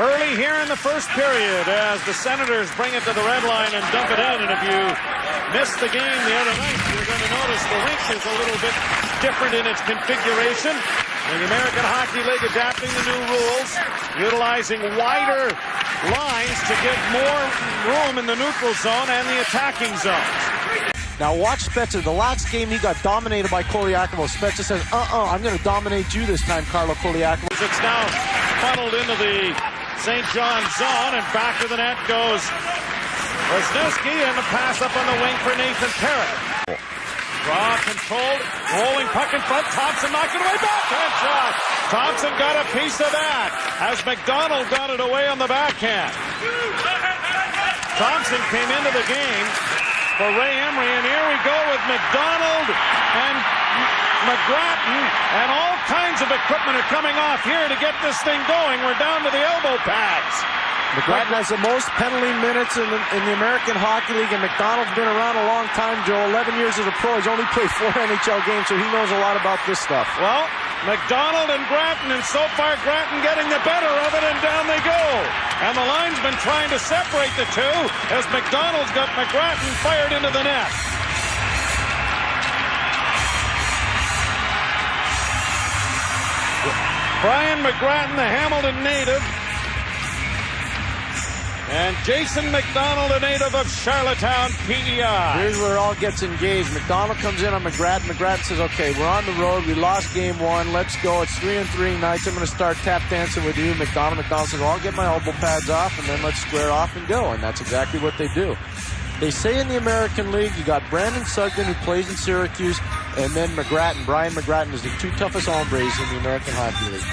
early here in the first period as the Senators bring it to the red line and dump it in. And if you missed the game the other night, you're going to notice the rink is a little bit different in its configuration. And the American Hockey League adapting the new rules, utilizing wider lines to give more room in the neutral zone and the attacking zones. Now watch Spezza. The last game he got dominated by Koliakovo. Spezza says, I'm going to dominate you this time, Carlo Koliakovo. It's now funneled into the St. John zone, and back to the net goes Wisniewski, and the pass up on the wing for Nathan Perritt. Draw controlled, rolling puck in front. Thompson knocked it away. Backhand shot. Thompson got a piece of that as McDonald got it away on the backhand. Thompson came into the game for Ray Emery, and here we go with McDonald and McGrattan, and all kinds of equipment are coming off here to get this thing going. We're down to the elbow pads. McGrattan has the most penalty minutes in the American Hockey League, and McDonald's been around a long time, Joe. 11 years as a pro. He's only played 4 NHL games, so he knows a lot about this stuff. Well, McDonald and Grattan, and so far Grattan getting the better of it, and down they go. And the linesman trying to separate the two as McDonald's got McGrattan fired into the net. Brian McGrattan, the Hamilton native, and Jason McDonald, a native of Charlottetown, PEI. Here's where it all gets engaged. McDonald comes in on McGrattan. McGrattan says, okay, we're on the road. We lost game 1. Let's go. It's 3-3 nights. I'm going to start tap dancing with you. McDonald says, well, I'll get my elbow pads off, and then let's square off and go. And that's exactly what they do. They say in the American League, you got Brandon Sugden, who plays in Syracuse, and then McGrattan. Brian McGrattan is the 2 toughest hombres in the American Hockey League.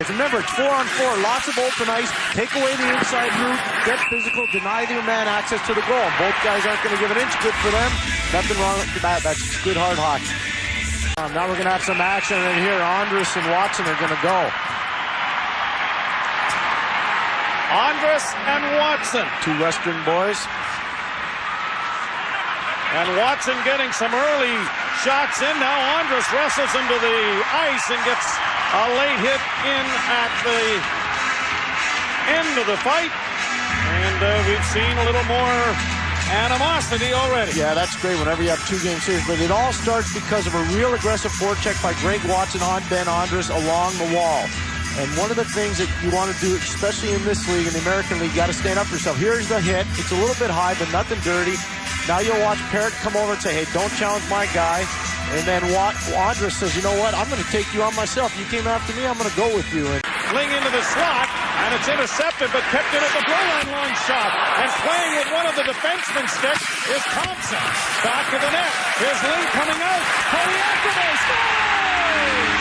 Remember, it's 4-on-4, lots of open ice, take away the inside route, get physical, deny your man access to the goal. Both guys aren't going to give an inch. Good for them. Nothing wrong with that. That's good hard hockey. Now we're going to have some action, and here Andrus and Watson are going to go. Andrus and Watson. 2 Western boys. And Watson getting some early shots in. Now Andrus wrestles him to the ice and gets a late hit in at the end of the fight. And we've seen a little more animosity already. Yeah, that's great whenever you have 2-game series. But it all starts because of a real aggressive forecheck by Greg Watson on Ben Andrus along the wall. And one of the things that you want to do, especially in this league, in the American League, you got to stand up for yourself. Here's the hit. It's a little bit high, but nothing dirty. Now you'll watch Perritt come over and say, hey, don't challenge my guy. And then Andrus says, you know what? I'm going to take you on myself. You came after me, I'm going to go with you. And fling into the slot, and it's intercepted, but kept in at the blue line, long shot. And playing with one of the defensemen's sticks is Thompson. Back to the net. Here's Lee coming out. Koliakovo scores!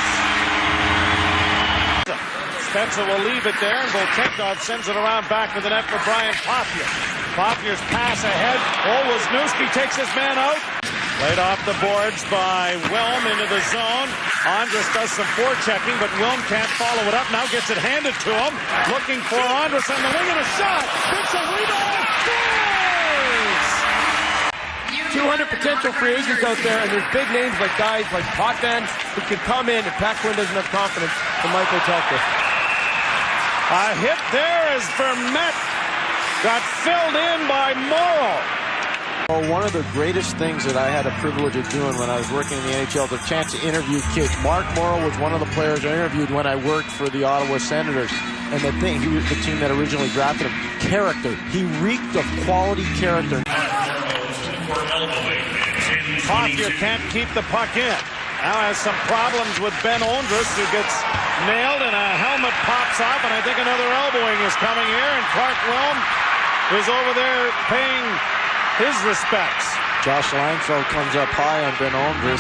Spencer will leave it there, and Volchenkov sends it around back to the net for Brian Popier. Popier's pass ahead. Wisniewski takes his man out. Played off the boards by Wilm into the zone. Andrus does some forechecking, but Wilm can't follow it up. Now gets it handed to him. Looking for Andrus on the wing, and a shot. Gets a rebound. Scores! 200 potential free agents out there, and there's big names like guys like Potvin who can come in if Pat Quinn doesn't have confidence in Michael Telka. A hit there as Vermette got filled in by Morrow. Well, one of the greatest things that I had a privilege of doing when I was working in the NHL, the chance to interview kids. Mark Morrow was one of the players I interviewed when I worked for the Ottawa Senators. And the thing, he was the team that originally drafted him. Character. He reeked of quality character. Popier can't keep the puck in. Now has some problems with Ben Andrus, who gets nailed, and a helmet pops off, and I think another elbowing is coming here, and Clark Wilm is over there paying his respects. Josh Langfeld comes up high on Ben Andrus.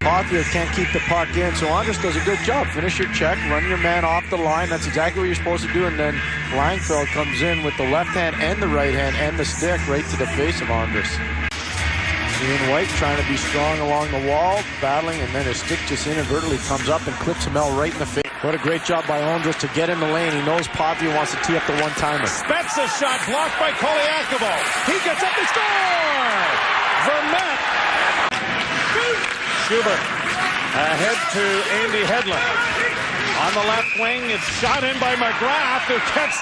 Popier can't keep the puck in, so Andrus does a good job. Finish your check, run your man off the line. That's exactly what you're supposed to do, and then Langfeld comes in with the left hand and the right hand and the stick right to the face of Andrus. Ian White trying to be strong along the wall, battling, and then his stick just inadvertently comes up and clips Hamel right in the face. What a great job by Andrus to get in the lane. He knows Popier wants to tee up the one-timer. Spezza shot blocked by Koliakovo. He gets up and scores! Vermette. Schubert ahead to Andy Hedlund. On the left wing, it's shot in by McGrath, who gets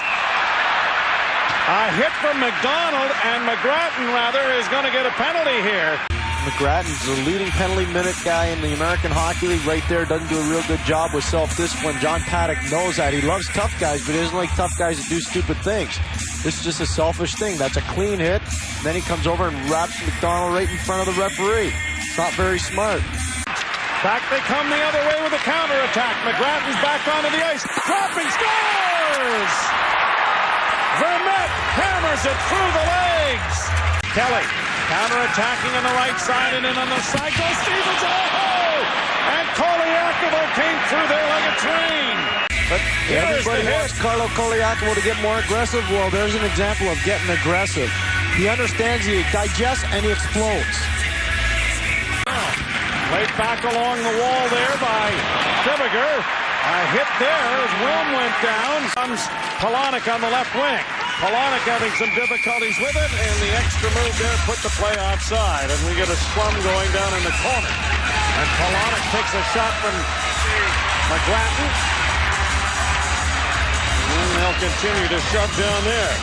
a hit from McDonald, and McGrattan, rather, is going to get a penalty here. McGrattan's the leading penalty minute guy in the American Hockey League right there. Doesn't do a real good job with self-discipline. John Paddock knows that. He loves tough guys, but he doesn't like tough guys that do stupid things. This is just a selfish thing. That's a clean hit. Then he comes over and wraps McDonald right in front of the referee. It's not very smart. Back they come the other way with a counterattack. McGrattan's back onto the ice. Dropping, scores! Vermette hammers it through the legs. Kelly counterattacking on the right side, and in on the side goes Stevens. Oh! And Koliakovo came through there like a train. But everybody wants Carlo Koliakovo to get more aggressive. Well, there's an example of getting aggressive. He understands, he digests, and he explodes. Right back along the wall there by Fibiger. A hit there as Wilm went down. Comes Polonic on the left wing. Polonic having some difficulties with it, and the extra move there put the play offside, and we get a scrum going down in the corner. And Polonic takes a shot from McGrattan. And they'll continue to shove down there.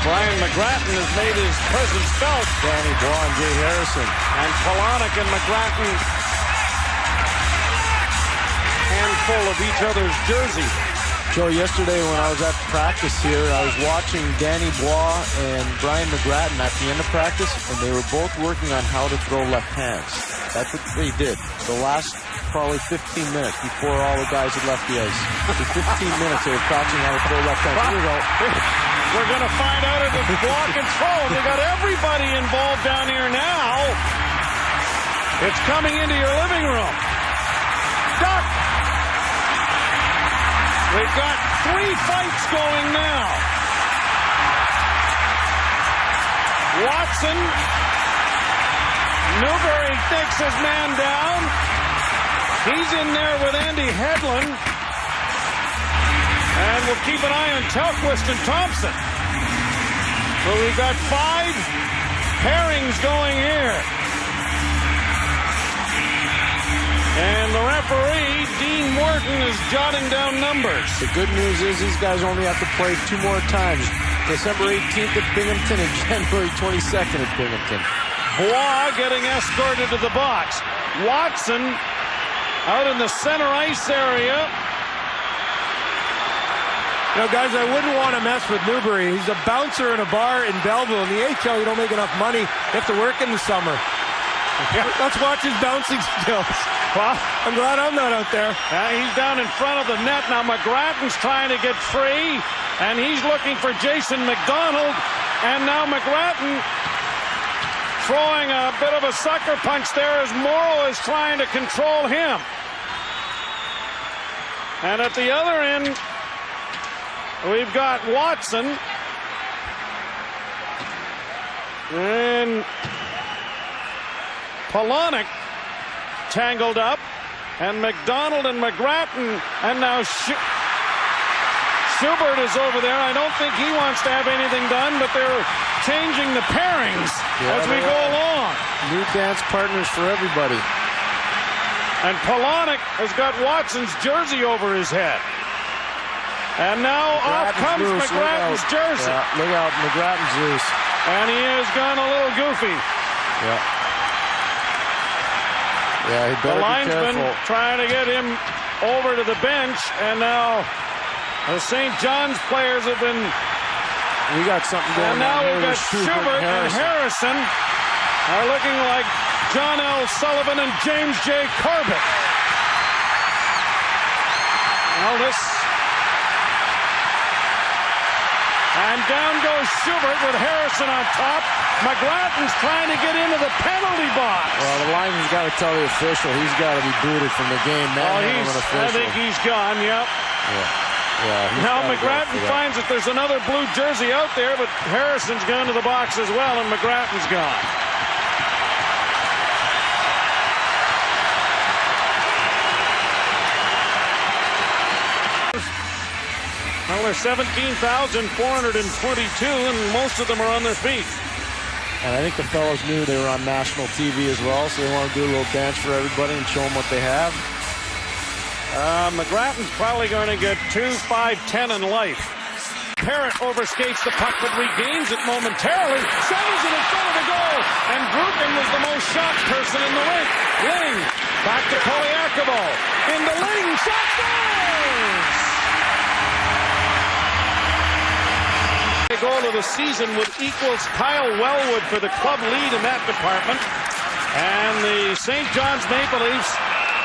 Brian McGrattan has made his presence felt. Danny Brawl and Jay Harrison. And Polonic and McGrattan, handful of each other's jersey. Joe, yesterday when I was at practice here, I was watching Danny Bois and Brian McGrattan at the end of practice, and they were both working on how to throw left hands. That's what they did. The last probably 15 minutes before all the guys had left the ice. For 15 minutes they were practicing how to throw left hands. Here we go. We're going to find out if it's block and throw. They got everybody involved down here now. It's coming into your living room. Duck! We've got 3 fights going now. Watson. Newberry takes his man down. He's in there with Andy Hedlund. And we'll keep an eye on Telquist and Thompson. So we've got 5 pairings going here. And the referee, Dean Morton, is jotting down numbers. The good news is these guys only have to play 2 more times. December 18th at Binghamton and January 22nd at Binghamton. Bois getting escorted to the box. Watson out in the center ice area. You know, guys, I wouldn't want to mess with Newberry. He's a bouncer in a bar in Belleville. In the AHL, you don't make enough money. You have to work in the summer. Yeah. Let's watch his bouncing skills. Well, I'm glad I'm not out there. He's down in front of the net. Now McGrattan's trying to get free, and he's looking for Jason McDonald. And now McGrattan throwing a bit of a sucker punch there as Morrow is trying to control him. And at the other end, we've got Watson. And Polonic tangled up. And McDonald and McGrattan. And now Schubert is over there. I don't think he wants to have anything done, but they're changing the pairings as we go along. New dance partners for everybody. And Polonic has got Watson's jersey over his head. And now off comes McGrattan's jersey. Yeah, look out, McGrattan's loose. And he has gone a little goofy. Yeah. Yeah, he better the linesman be careful. Trying to get him over to the bench. And now the St. John's players have been... We got something going on. And now here we've got Schubert and Harrison are looking like John L. Sullivan and James J. Corbett. Well, this... And down goes Schubert with Harrison on top. McGrattan's trying to get into the penalty box. Well, the lineman's got to tell the official he's got to be booted from the game. I think he's gone, yep. Yeah, now McGrattan finds that there's another blue jersey out there, but Harrison's gone to the box as well, and McGrattan's gone. Well, there's 17,422, and most of them are on their feet. And I think the fellows knew they were on national TV as well, so they want to do a little dance for everybody and show them what they have. McGrattan's probably going to get 2, 5, 10 in life. Parrott overskates the puck but regains it momentarily, settles it in front of the goal, and Gruken was the most shot person in the rink. Ling, back to Koliakovo, into Ling, shot goes! The goal of the season would equals Kyle Wellwood for the club lead in that department. And the St. John's Maple Leafs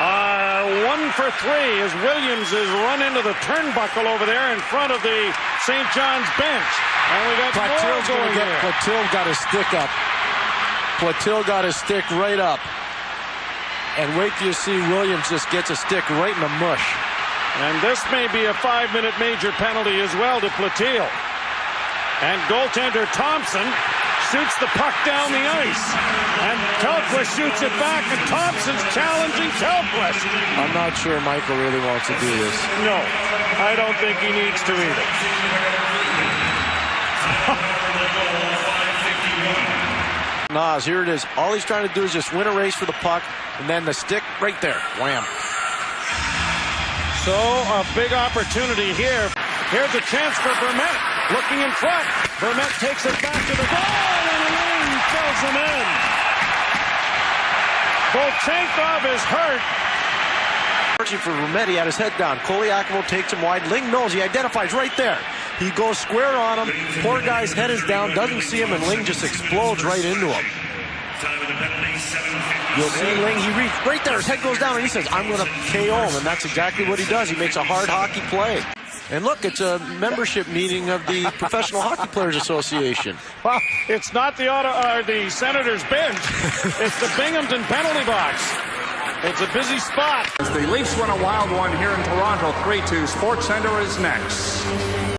are 1 for 3 as Williams is run into the turnbuckle over there in front of the St. John's bench. And we got more going here. Platil got his stick up. Platil got his stick right up. And wait till you see Williams just gets a stick right in the mush. And this may be a 5-minute major penalty as well to Platil. And goaltender Thompson shoots the puck down the ice. And Telquist shoots it back, and Thompson's challenging Telquist. I'm not sure Michael really wants to do this. No, I don't think he needs to either. Nas, here it is. All he's trying to do is just win a race for the puck, and then the stick right there. Wham. So, a big opportunity here. Here's a chance for Vermette. Looking in front. Vermette takes it back to the goal, and Ling fills him in. Volchenkov is hurt. For Vermette, he had his head down. Koliakovo takes him wide. Ling knows. He identifies right there. He goes square on him. Poor guy's head is down, doesn't see him, and Ling just explodes right into him. You'll see Ling, he reaches right there. His head goes down, and he says, I'm going to KO him, and that's exactly what he does. He makes a hard hockey play. And look, it's a membership meeting of the Professional Hockey Players Association. Well, it's not the Senators bench. It's the Binghamton penalty box. It's a busy spot. As the Leafs win a wild one here in Toronto, 3-2. SportsCenter is next.